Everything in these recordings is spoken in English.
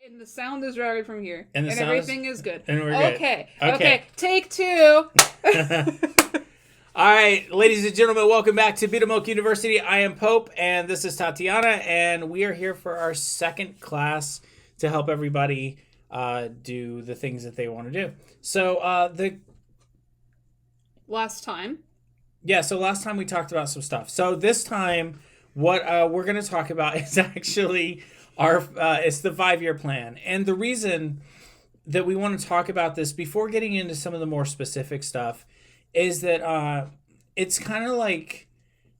And the sound is routed from here. And everything is good. And we're good. Okay. Take two. All right, ladies and gentlemen, welcome back to BeetleMilk University. I am Pope, and this is Tatiana, and we are here for our second class to help everybody do the things that they want to do. So last time we talked about some stuff. So this time, what we're going to talk about is actually it's the 5-year plan. And the reason that we want to talk about this before getting into some of the more specific stuff is that it's kind of like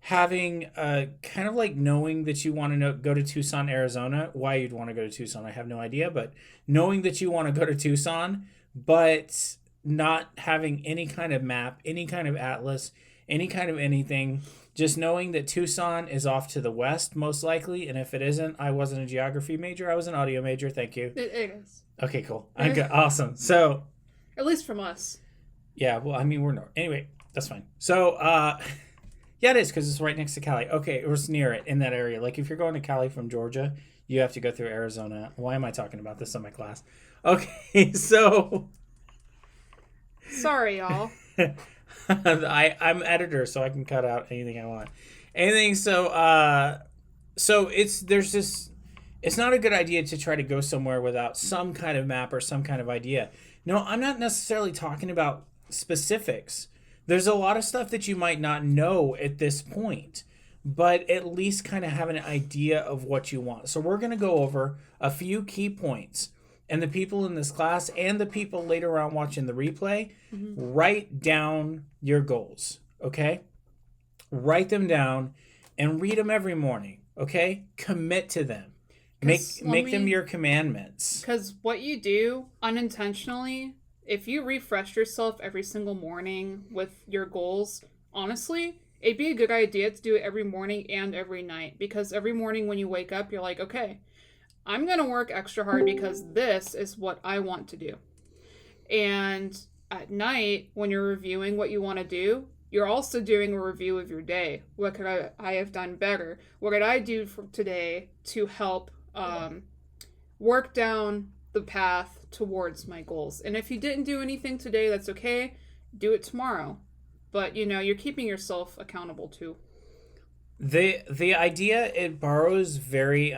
having knowing that you want to go to Tucson, Arizona. Why you'd want to go to Tucson, I have no idea, but knowing that you want to go to Tucson, but not having any kind of map, any kind of atlas, any kind of anything, just knowing that Tucson is off to the west, most likely, and if it isn't, I wasn't a geography major, I was an audio major, thank you. It is. Okay, cool. Awesome. So... At least from us. Yeah, well, I mean, we're not. Anyway, that's fine. So, yeah, it is, because it's right next to Cali. Okay, or it's near it, in that area. Like, if you're going to Cali from Georgia, you have to go through Arizona. Why am I talking about this in my class? Okay, so... Sorry, y'all. I'm editor, so I can cut out anything I want. It's not a good idea to try to go somewhere without some kind of map or some kind of idea. No, I'm not necessarily talking about specifics. There's a lot of stuff that you might not know at this point, but at least kind of have an idea of what you want. So we're going to go over a few key points. And the people in this class and the people later on watching the replay, write down your goals, okay? Write them down and read them every morning, okay? Commit to them. Make them your commandments. Because what you do unintentionally, if you refresh yourself every single morning with your goals, honestly, it'd be a good idea to do it every morning and every night. Because every morning when you wake up, you're like, okay, I'm going to work extra hard because this is what I want to do. And at night, when you're reviewing what you want to do, you're also doing a review of your day. What could I have done better? What did I do for today to help work down the path towards my goals? And if you didn't do anything today, that's okay. Do it tomorrow. But, you're keeping yourself accountable too. The idea, it borrows very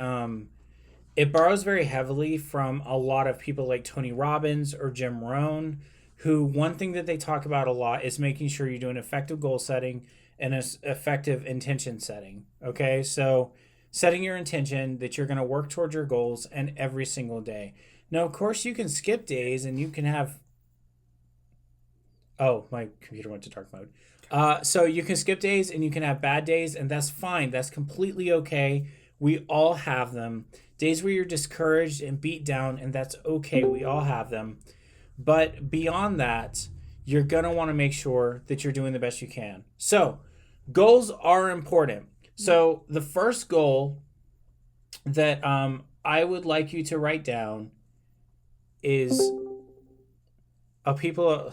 heavily from a lot of people like Tony Robbins or Jim Rohn, who one thing that they talk about a lot is making sure you do an effective goal setting and an effective intention setting. Okay, so setting your intention that you're going to work towards your goals and every single day. Now, of course, you can skip days and you can have... Oh, my computer went to dark mode. So you can skip days and you can have bad days, and that's fine. That's completely okay. We all have them. Days where you're discouraged and beat down, and that's okay. We all have them. But beyond that, you're going to want to make sure that you're doing the best you can. So, goals are important. So, the first goal that I would like you to write down is... people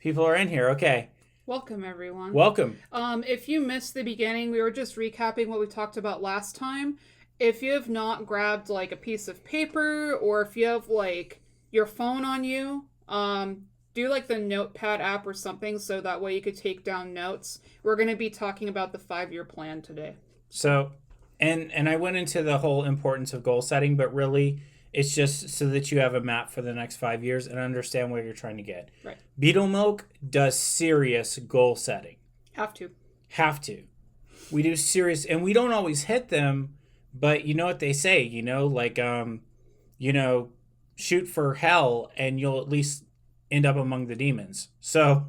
are in here. Okay. Welcome, everyone. Welcome. If you missed the beginning, we were just recapping what we talked about last time. If you have not grabbed like a piece of paper, or if you have like your phone on you, do like the Notepad app or something, so that way you could take down notes. We're going to be talking about the 5-year plan today. So, and I went into the whole importance of goal setting, but really it's just so that you have a map for the next 5 years and understand what you're trying to get. Right. BeetleMilk does serious goal setting. Have to. We do serious, and we don't always hit them. But you know what they say, shoot for hell and you'll at least end up among the demons. So,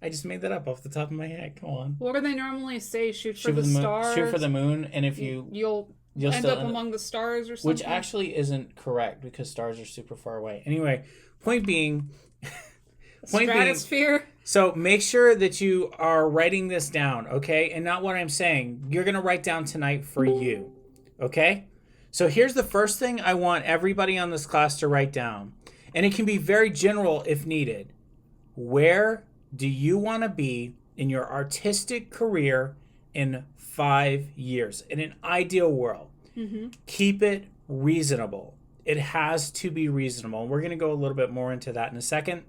I just made that up off the top of my head. Come on. What do they normally say? Shoot for the stars? Shoot for the moon, and if you'll end up among the stars or something? Which actually isn't correct, because stars are super far away. Anyway, point being... Stratosphere. So make sure that you are writing this down, okay? And not what I'm saying. You're going to write down tonight for you, okay? So here's the first thing I want everybody on this class to write down. And it can be very general if needed. Where do you want to be in your artistic career in 5 years? In an ideal world. Mm-hmm. Keep it reasonable. It has to be reasonable. We're going to go a little bit more into that in a second.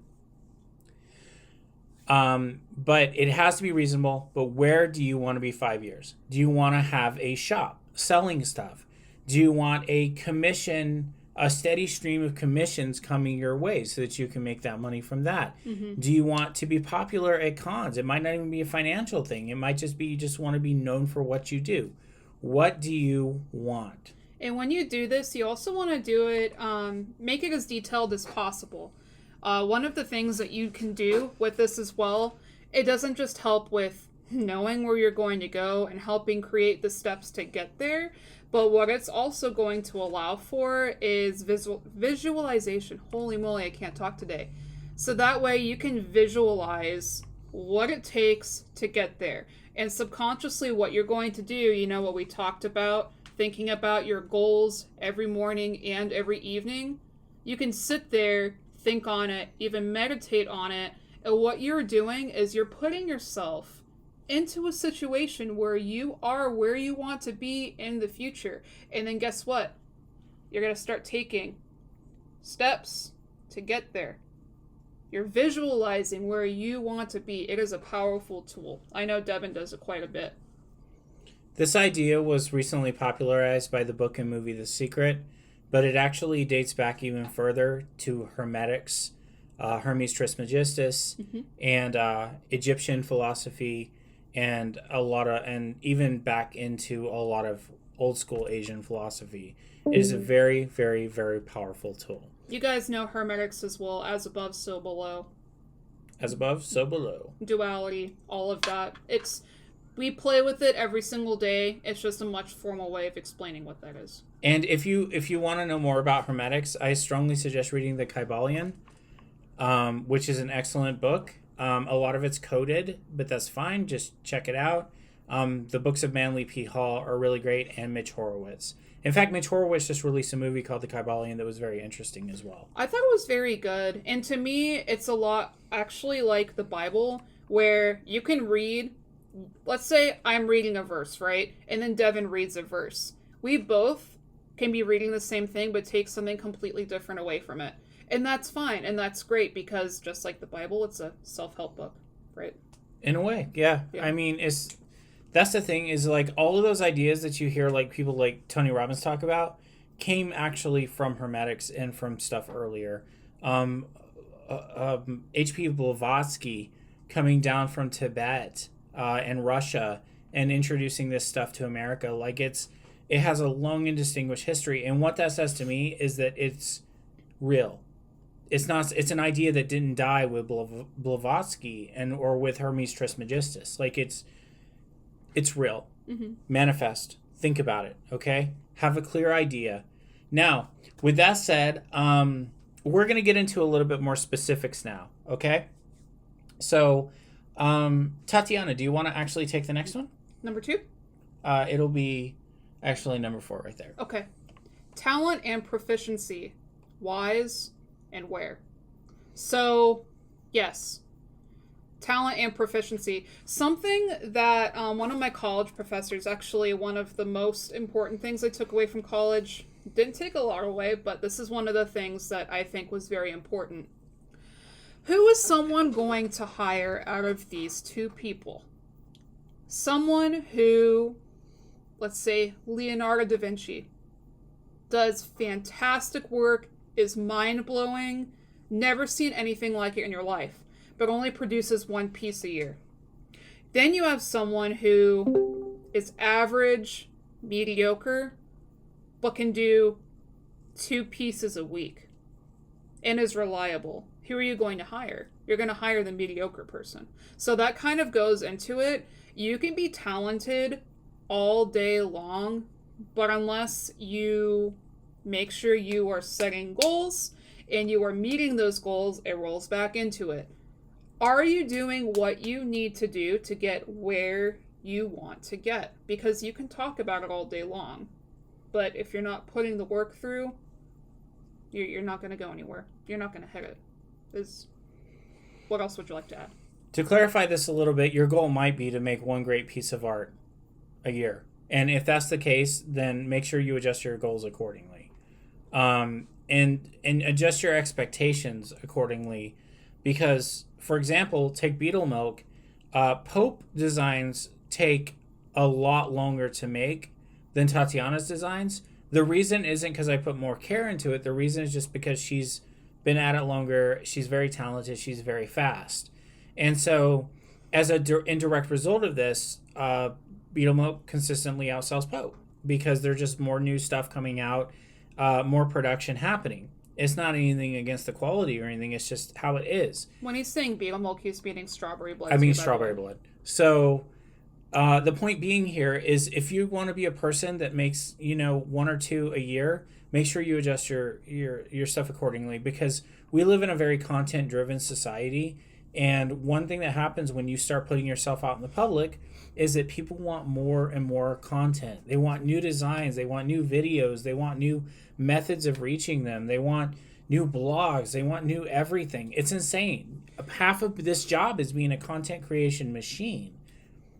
But it has to be reasonable. But where do you want to be 5 years? Do you want to have a shop selling stuff? Do you want a commission, a steady stream of commissions coming your way so that you can make that money from that? Mm-hmm. Do you want to be popular at cons? It might not even be a financial thing. It might just be you just want to be known for what you do. What do you want? And when you do this, you also want to do it, make it as detailed as possible. One of the things that you can do with this as well, it doesn't just help with knowing where you're going to go and helping create the steps to get there, but what it's also going to allow for is visualization. Holy moly, I can't talk today. So that way you can visualize what it takes to get there. And subconsciously what you're going to do, you know what we talked about, thinking about your goals every morning and every evening, you can sit there, think on it, even meditate on it, and what you're doing is you're putting yourself into a situation where you are where you want to be in the future. And then guess what? You're going to start taking steps to get there. You're visualizing where you want to be. It is a powerful tool. I know Devin does it quite a bit. This idea was recently popularized by the book and movie The Secret, but it actually dates back even further to Hermetics, Hermes Trismegistus, and Egyptian philosophy, and even back into a lot of old school Asian philosophy. It is a very, very, very powerful tool. You guys know Hermetics as well, as above, so below. As above, so below. Duality, all of that. We play with it every single day. It's just a much formal way of explaining what that is. And if you want to know more about Hermetics, I strongly suggest reading the Kybalion, which is an excellent book. A lot of it's coded, but that's fine. Just check it out. The books of Manly P. Hall are really great, and Mitch Horowitz. In fact, Mitch Horowitz just released a movie called The Kybalion that was very interesting as well. I thought it was very good. And to me, it's a lot actually like the Bible, where you can read, let's say I'm reading a verse, right? And then Devin reads a verse. We both can be reading the same thing, but take something completely different away from it. And that's fine. And that's great because just like the Bible, it's a self-help book, right? In a way, yeah. I mean, that's the thing is like all of those ideas that you hear like people like Tony Robbins talk about came actually from Hermetics and from stuff earlier. H.P. Blavatsky coming down from Tibet and Russia and introducing this stuff to America, like it has a long and distinguished history. And what that says to me is that it's real. It's an idea that didn't die with Blavatsky or with Hermes Trismegistus. Like it's real. Mm-hmm. Manifest. Think about it. Okay. Have a clear idea. Now, with that said, we're going to get into a little bit more specifics now. Okay. So, Tatiana, do you want to actually take the next one? Number 2? It'll be actually number 4 right there. Okay. Talent and proficiency. Whys and where. So, yes. Talent and proficiency. Something that one of my college professors, actually one of the most important things I took away from college, didn't take a lot away, but this is one of the things that I think was very important. Who is someone going to hire out of these two people? Someone who, let's say, Leonardo da Vinci, does fantastic work, is mind-blowing, never seen anything like it in your life, but only produces one piece a year. Then you have someone who is average, mediocre, but can do 2 pieces a week and is reliable. Who are you going to hire? You're going to hire the mediocre person. So that kind of goes into it. You can be talented all day long, but unless you make sure you are setting goals and you are meeting those goals, it rolls back into it. Are you doing what you need to do to get where you want to get? Because you can talk about it all day long, but if you're not putting the work through, you're not going to go anywhere. You're not going to hit it. What else would you like to add? To clarify this a little bit, your goal might be to make one great piece of art a year. And if that's the case, then make sure you adjust your goals accordingly. and adjust your expectations accordingly. Because, for example, take BeetleMilk. Pope designs take a lot longer to make than Tatiana's designs. The reason isn't because I put more care into it. The reason is just because she's been at it longer. She's very talented. She's very fast. And so, as a indirect result of this, BeetleMilk consistently outsells Pope because there's just more new stuff coming out, more production happening. It's not anything against the quality or anything. It's just how it is. When he's saying BeetleMilk, he's meaning Strawberry Blood. I mean Strawberry Blood. So the point being here is if you want to be a person that makes, one or two a year, make sure you adjust your stuff accordingly, because we live in a very content-driven society. And one thing that happens when you start putting yourself out in the public is that people want more and more content. They want new designs. They want new videos. They want new methods of reaching them. They want new blogs. They want new everything. It's insane. Half of this job is being a content creation machine.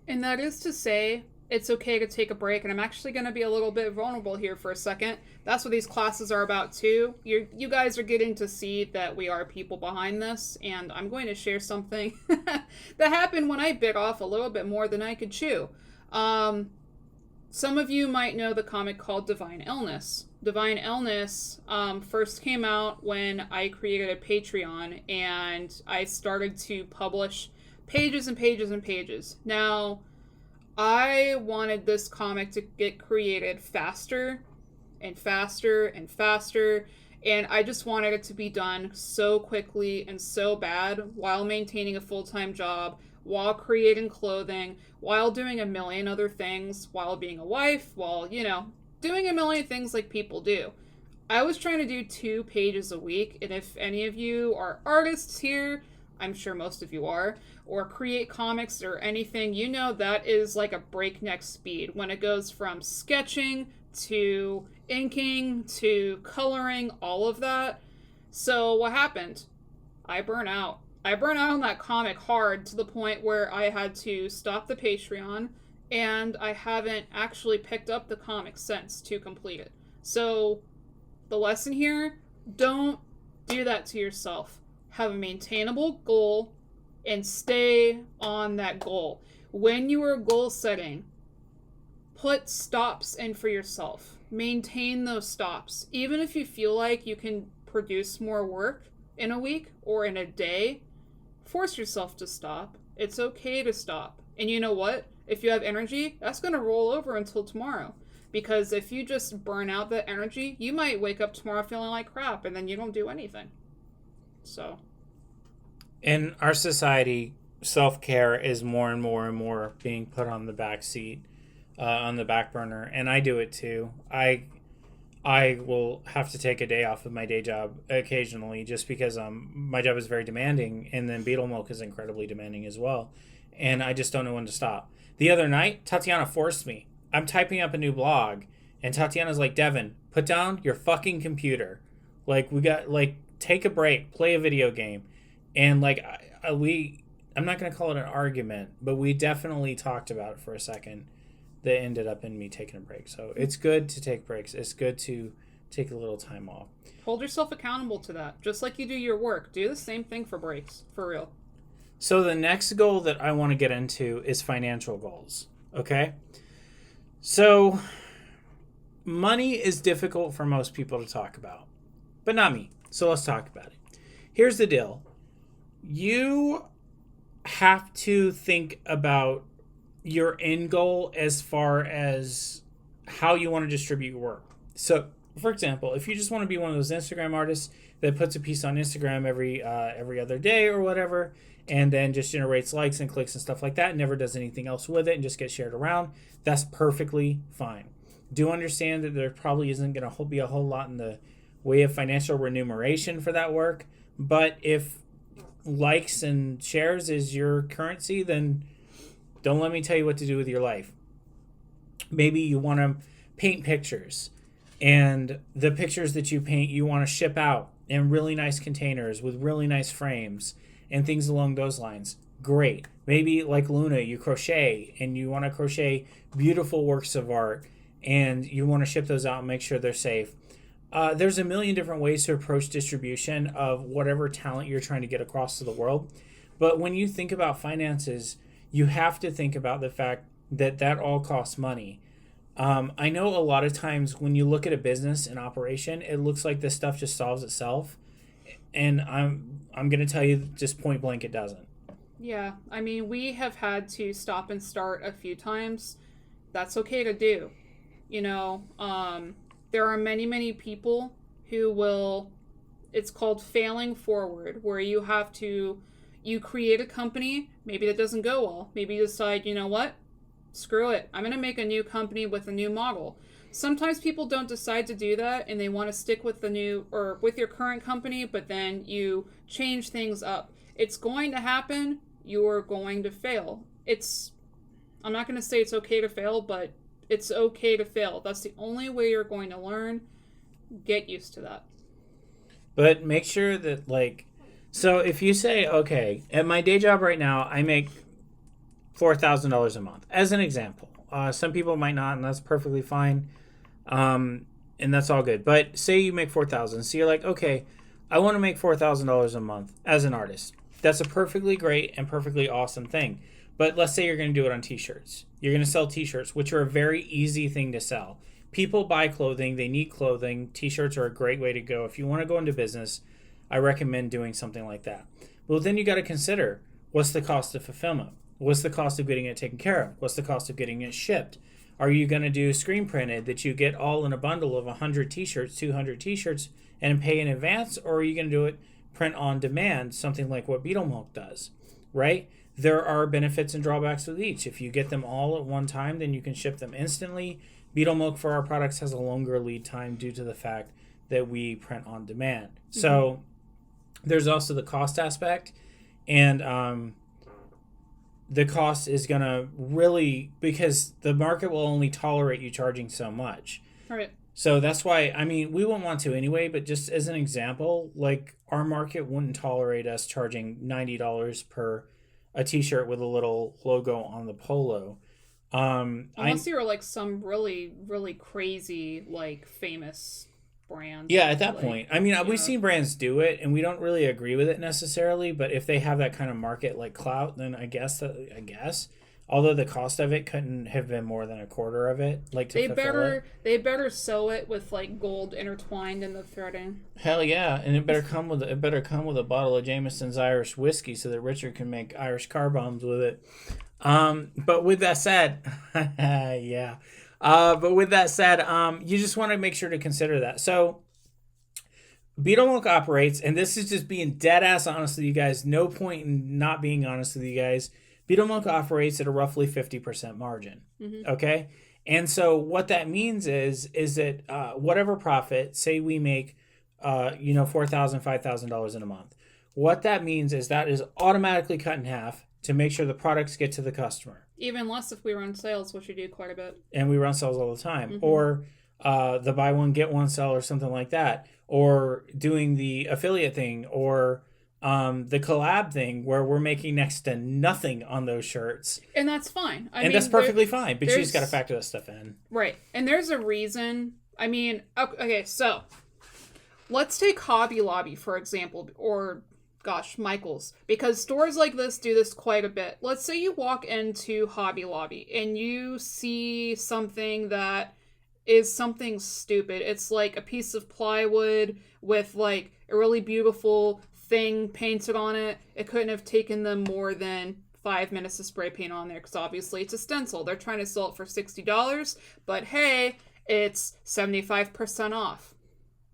And that is to say, it's okay to take a break. And I'm actually going to be a little bit vulnerable here for a second. That's what these classes are about too. You guys are getting to see that we are people behind this. And I'm going to share something that happened when I bit off a little bit more than I could chew. Some of you might know the comic called Divine Illness. Divine Illness first came out when I created a Patreon and I started to publish pages and pages and pages. Now, I wanted this comic to get created faster and faster and faster, and I just wanted it to be done so quickly and so bad while maintaining a full-time job, while creating clothing, while doing a million other things, while being a wife, while, doing a million things like people do. I was trying to do 2 pages a week, and if any of you are artists here, I'm sure most of you are, or create comics or anything, that is like a breakneck speed when it goes from sketching to inking to coloring, all of that. So what happened? I burn out. I burn out on that comic hard to the point where I had to stop the Patreon, and I haven't actually picked up the comic since to complete it. So the lesson here, don't do that to yourself. Have a maintainable goal and stay on that goal. When you are goal setting, put stops in for yourself. Maintain those stops. Even if you feel like you can produce more work in a week or in a day, force yourself to stop. It's okay to stop. And you know what? If you have energy, that's going to roll over until tomorrow. Because if you just burn out that energy, you might wake up tomorrow feeling like crap and then you don't do anything. So, in our society, self-care is more and more and more being put on the back seat, on the back burner, and I do it too. I will have to take a day off of my day job occasionally just because my job is very demanding, and then BeetleMilk is incredibly demanding as well, and I just don't know when to stop. The other night, Tatiana forced me. I'm typing up a new blog, and Tatiana's like, Devin, put down your fucking computer. Take a break, play a video game. And I'm not going to call it an argument, but we definitely talked about it for a second that ended up in me taking a break. So it's good to take breaks. It's good to take a little time off. Hold yourself accountable to that. Just like you do your work. Do the same thing for breaks, for real. So the next goal that I want to get into is financial goals. Okay? So money is difficult for most people to talk about, but not me. So let's talk about it. Here's the deal. You have to think about your end goal as far as how you want to distribute your work. So, for example, if you just want to be one of those Instagram artists that puts a piece on Instagram every other day or whatever, and then just generates likes and clicks and stuff like that, and never does anything else with it and just gets shared around, that's perfectly fine. Do understand that there probably isn't going to be a whole lot in the way of financial remuneration for that work, but if likes and shares is your currency, then don't let me tell you what to do with your life. Maybe you want to paint pictures, and the pictures that you paint you want to ship out in really nice containers with really nice frames and things along those lines. Great. Maybe like Luna, you crochet and you want to crochet beautiful works of art and you want to ship those out and make sure they're safe. there's a million different ways to approach distribution of whatever talent you're trying to get across to the world. But when you think about finances, you have to think about the fact that that all costs money. I know a lot of times when you look at a business and operation, it looks like this stuff just solves itself. And I'm going to tell you just point blank, it doesn't. Yeah, I mean, we have had to stop and start a few times. That's okay to do. You know, there are many, many people who will, it's called failing forward, where you create a company, maybe that doesn't go well. Maybe you decide, you know what? Screw it. I'm going to make a new company with a new model. Sometimes people don't decide to do that and they want to stick with the new or with your current company, but then you change things up. It's going to happen. You're going to fail. I'm not going to say it's okay to fail, but it's okay to fail. That's the only way you're going to learn. Get used to that. But make sure that, so if you say, okay, at my day job right now, I make $4,000 a month, as an example. Some people might not, and that's perfectly fine. And that's all good. But say you make $4,000. So you're like, okay, I want to make $4,000 a month as an artist. That's a perfectly great and perfectly awesome thing. But let's say you're going to do it on t-shirts. You're going to sell t-shirts, which are a very easy thing to sell. People buy clothing. They need clothing. T-shirts are a great way to go. If you want to go into business, I recommend doing something like that. Well, then you got to consider, what's the cost of fulfillment? What's the cost of getting it taken care of? What's the cost of getting it shipped? Are you going to do screen printed that you get all in a bundle of 100 t-shirts, 200 t-shirts, and pay in advance? Or are you going to do it print on demand, something like what BeetleMilk does, right? There are benefits and drawbacks with each. If you get them all at one time, then you can ship them instantly. BeetleMilk for our products has a longer lead time due to the fact that we print on demand. Mm-hmm. So there's also the cost aspect, and the cost is going to really, because the market will only tolerate you charging so much. Right. So that's why, I mean, we wouldn't want to anyway, but just as an example, like our market wouldn't tolerate us charging $90 per a t-shirt with a little logo on the polo. Unless you were like some really, really crazy, like famous brand. Yeah, at that point. I mean, we've seen brands do it, and we don't really agree with it necessarily, but if they have that kind of market like clout, then I guess. Although the cost of it couldn't have been more than a quarter of it, they better sew it with like gold intertwined in the threading. Hell yeah, and it better come with a bottle of Jameson's Irish whiskey so that Richard can make Irish car bombs with it. But with that said, yeah. But with that said, you just want to make sure to consider that. So BeetleMilk operates, and this is just being dead ass honest with you guys. No point in not being honest with you guys. BeetleMilk operates at a roughly 50% margin. Mm-hmm. Okay? And so what that means is that whatever profit, say we make $4,000, $5,000 in a month. What that means is that is automatically cut in half to make sure the products get to the customer. Even less if we run sales, which we do quite a bit. And we run sales all the time. Mm-hmm. Or the buy one, get one sale or something like that. Or doing the affiliate thing, or the collab thing where we're making next to nothing on those shirts. And that's fine. I mean, that's perfectly fine, but you just got to factor that stuff in. Right. And there's a reason. I mean, okay, so let's take Hobby Lobby, for example, or Michael's, because stores like this do this quite a bit. Let's say you walk into Hobby Lobby and you see something that is something stupid. It's like a piece of plywood with like a really beautiful thing painted on it. It couldn't have taken them more than 5 minutes to spray paint on there, because obviously it's a stencil. They're trying to sell it for $60, but hey, it's 75% off.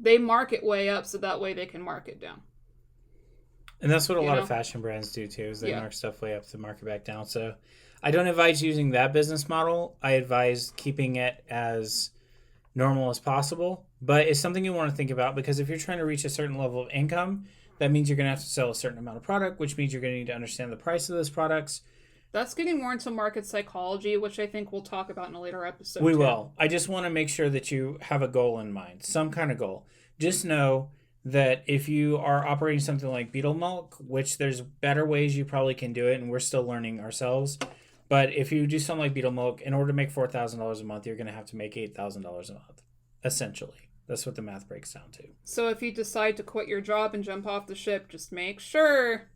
They mark it way up so that way they can mark it down. And that's what a lot of fashion brands do too, is they mark stuff way up to mark it back down. So I don't advise using that business model. I advise keeping it as normal as possible. But it's something you want to think about, because if you're trying to reach a certain level of income, that means you're going to have to sell a certain amount of product, which means you're going to need to understand the price of those products. That's getting more into market psychology, which I think we'll talk about in a later episode. We will. I just want to make sure that you have a goal in mind, some kind of goal. Just know that if you are operating something like BeetleMilk, which there's better ways you probably can do it, and we're still learning ourselves. But if you do something like BeetleMilk, in order to make $4,000 a month, you're going to have to make $8,000 a month, essentially. That's what the math breaks down to. So if you decide to quit your job and jump off the ship, just make sure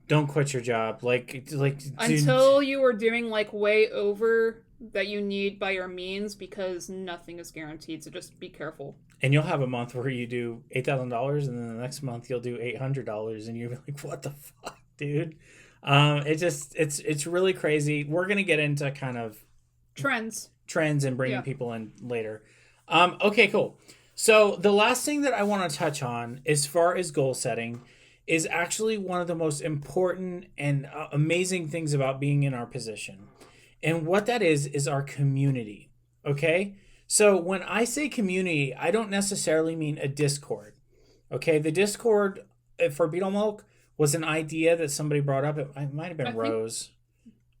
Don't quit your job. until you are doing like way over that you need by your means, because nothing is guaranteed. So just be careful. And you'll have a month where you do $8,000, and then the next month you'll do $800, and you're like, "What the fuck, dude?" It's really crazy. We're gonna get into kind of Trends and bringing people in later. Okay, cool. So the last thing that I want to touch on, as far as goal setting, is actually one of the most important and amazing things about being in our position. And what that is our community. Okay? So when I say community, I don't necessarily mean a Discord. Okay? The Discord for BeetleMilk was an idea that somebody brought up. It might have been Rose.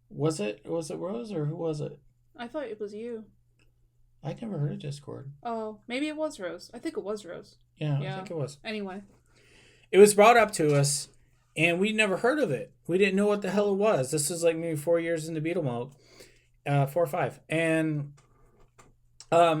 Was it Rose, or who was it? I thought it was you. I never heard of Discord. Oh, maybe it was Rose. I think it was Rose. Yeah, I think it was. Anyway. It was brought up to us, and we'd never heard of it. We didn't know what the hell it was. This was like maybe 4 years into BeetleMilk. 4 or 5. And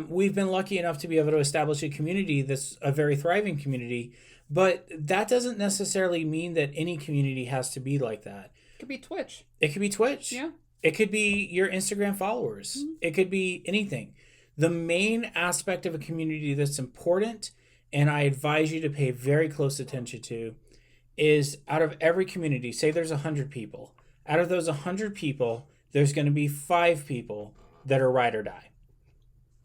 we've been lucky enough to be able to establish a community that's a very thriving community. But that doesn't necessarily mean that any community has to be like that. It could be Twitch. It could be Twitch. Yeah. It could be your Instagram followers. Mm-hmm. It could be anything. The main aspect of a community that's important, and I advise you to pay very close attention to, is out of every community, say there's 100 people. Out of those 100 people, there's going to be 5 people that are ride or die.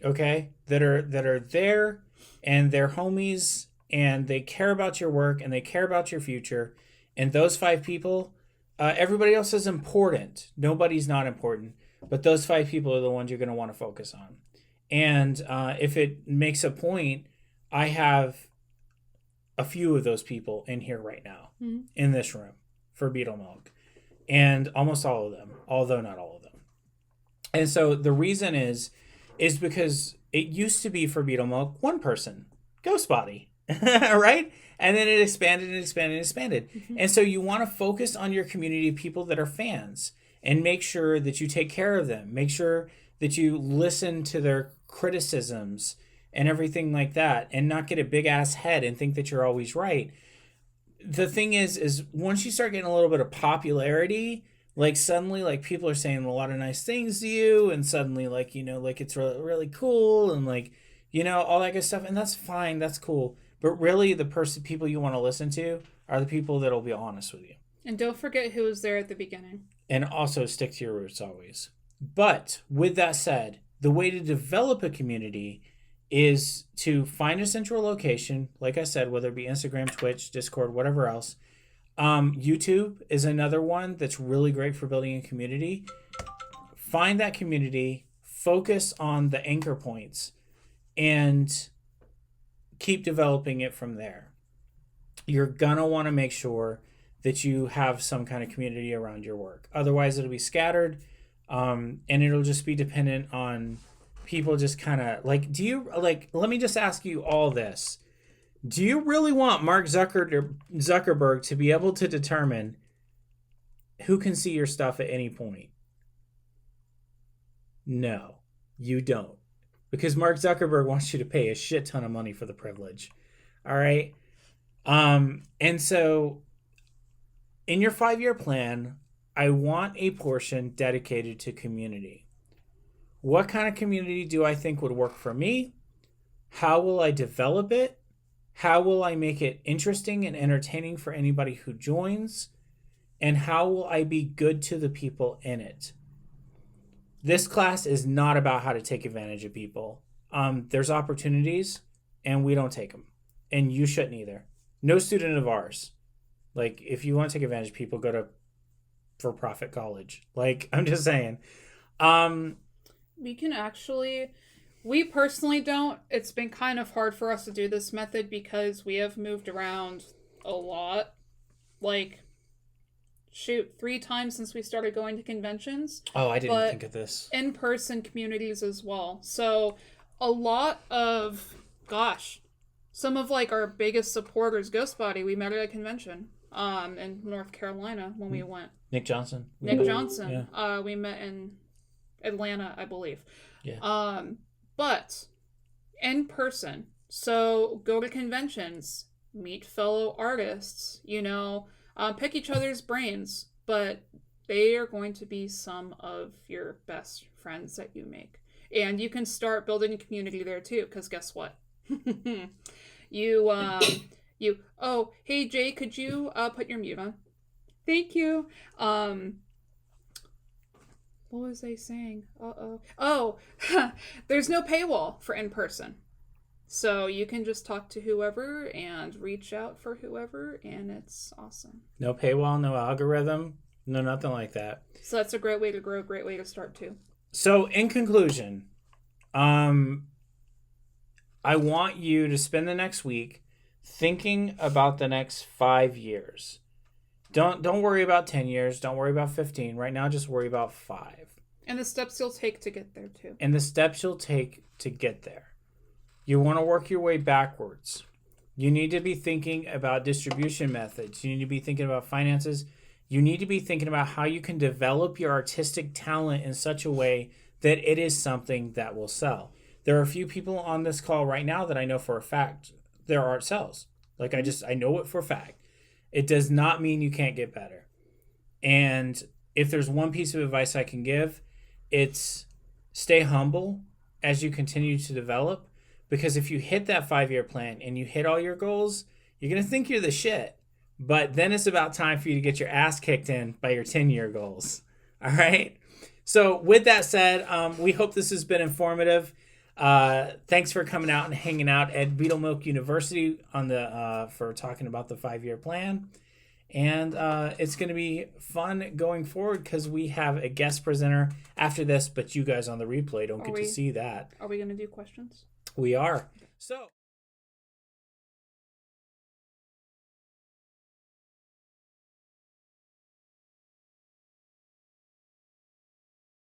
Okay? That are there, and they're homies, and they care about your work, and they care about your future. And those 5 people, everybody else is important. Nobody's not important. But those 5 people are the ones you're going to want to focus on. And if it makes a point, I have a few of those people in here right now, in this room for BeetleMilk. And almost all of them, although not all of them. And so the reason is because it used to be for BeetleMilk one person, Ghostbody, right? And then it expanded and expanded and expanded. Mm-hmm. And so you want to focus on your community of people that are fans and make sure that you take care of them. Make sure that you listen to their criticisms and everything like that, and not get a big ass head and think that you're always right. The thing is once you start getting a little bit of popularity, like suddenly like people are saying a lot of nice things to you, and suddenly like, you know, like it's really, really cool, and like, you know, all that good stuff. And that's fine. That's cool. But really the people you want to listen to are the people that'll be honest with you. And don't forget who was there at the beginning. And also stick to your roots always. But with that said, the way to develop a community is to find a central location, like I said, whether it be Instagram, Twitch, Discord, whatever else. YouTube is another one that's really great for building a community. Find that community, focus on the anchor points, and keep developing it from there. You're gonna want to make sure that you have some kind of community around your work. Otherwise, it'll be scattered, and it'll just be dependent on people just kind of like, let me just ask you all this. Do you really want Mark Zuckerberg to be able to determine who can see your stuff at any point? No, you don't. Because Mark Zuckerberg wants you to pay a shit ton of money for the privilege. All right? And so in your 5-year plan, I want a portion dedicated to community. What kind of community do I think would work for me? How will I develop it? How will I make it interesting and entertaining for anybody who joins? And how will I be good to the people in it? This class is not about how to take advantage of people. There's opportunities, and we don't take them. And you shouldn't either. No student of ours. Like, if you want to take advantage of people, go to for-profit college. Like, I'm just saying. We personally don't. It's been kind of hard for us to do this method because we have moved around a lot. Like, 3 times since we started going to conventions. Oh, I didn't think of this. In-person communities as well. So, a lot of, some of like our biggest supporters, Ghostbody, we met at a convention in North Carolina when we went. Nick Johnson. Yeah. We met in Atlanta, I believe. Yeah. But in person. So go to conventions, meet fellow artists, pick each other's brains, but they are going to be some of your best friends that you make. And you can start building a community there too, because guess what? you, oh, hey Jay, could you put your mute on? Thank you. What was I saying? Oh, there's no paywall for in person. So you can just talk to whoever and reach out for whoever, and it's awesome. No paywall, no algorithm, no nothing like that. So that's a great way to grow, great way to start too. So in conclusion, I want you to spend the next week thinking about the next 5 years. Don't worry about 10 years. Don't worry about 15. Right now, just worry about 5. And the steps you'll take to get there too. And the steps you'll take to get there. You want to work your way backwards. You need to be thinking about distribution methods. You need to be thinking about finances. You need to be thinking about how you can develop your artistic talent in such a way that it is something that will sell. There are a few people on this call right now that I know for a fact their art sells. Like I know it for a fact. It does not mean you can't get better. And if there's one piece of advice I can give, it's stay humble as you continue to develop. Because if you hit that 5-year plan and you hit all your goals, you're going to think you're the shit. But then it's about time for you to get your ass kicked in by your 10-year goals. All right? So with that said, we hope this has been informative. Thanks for coming out and hanging out at BeetleMilk University for talking about the 5-year plan. And it's going to be fun going forward because we have a guest presenter after this, but you guys on the replay don't get to see that. Are we going to do questions? We are. So